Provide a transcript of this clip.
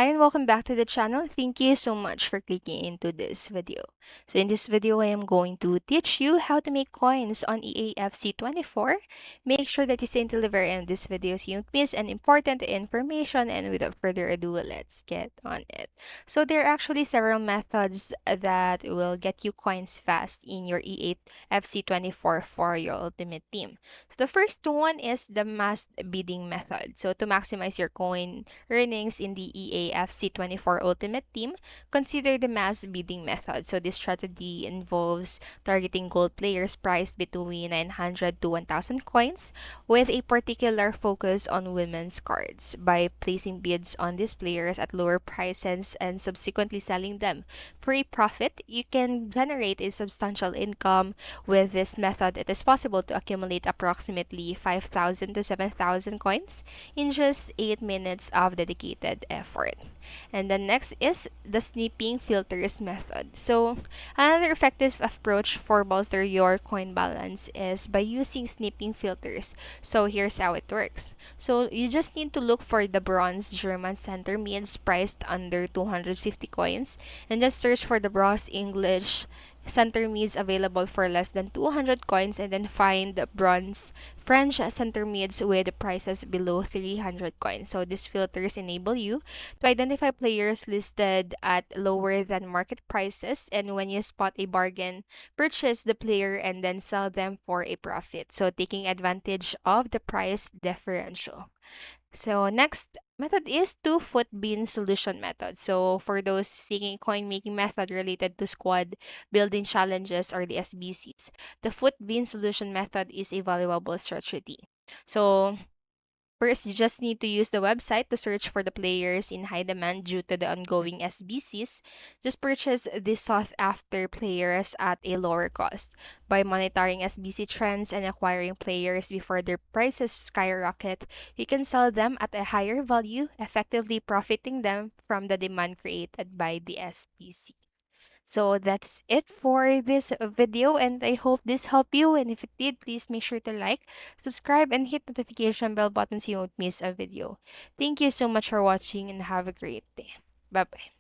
Hi and welcome back to the channel. Thank you so much for clicking into this video. So in this video, I am going to teach you how to make coins on EAFC 24. Make sure that you stay until the very end of this video so you don't miss any important information, and without further ado, let's get on it. So there are actually several methods that will get you coins fast in your EAFC 24 for your ultimate team. So the first one is the mass bidding method. So to maximize your coin earnings in the EAFC 24 Ultimate Team, consider the mass bidding method. So this strategy involves targeting gold players priced between 900 to 1,000 coins with a particular focus on women's cards. By placing bids on these players at lower prices and subsequently selling them for a profit, you can generate a substantial income. With this method, it is possible to accumulate approximately 5,000 to 7,000 coins in just 8 minutes of dedicated effort. And then next is the snipping filters method. So another effective approach for bolster your coin balance is by using snipping filters. So here's how it works. So you just need to look for the bronze German center mids priced under 250 coins and just search for the bronze English center mids available for less than 200 coins, and then find the bronze French center mids with prices below 300 coins. So these filters enable you to identify players listed at lower than market prices, and when you spot a bargain, purchase the player and then sell them for a profit. So taking advantage of the price differential. So next method is two foot bin solution method. So for those seeking coin making method related to squad building challenges or the SBCs, the foot bin solution method is a valuable strategy. So first, you just need to use the website to search for the players in high demand due to the ongoing SBCs. Just purchase the sought after players at a lower cost. By monitoring SBC trends and acquiring players before their prices skyrocket, you can sell them at a higher value, effectively profiting them from the demand created by the SBC. So that's it for this video, and I hope this helped you. And if it did, please make sure to like, subscribe, and hit notification bell button so you won't miss a video. Thank you so much for watching and have a great day. Bye bye.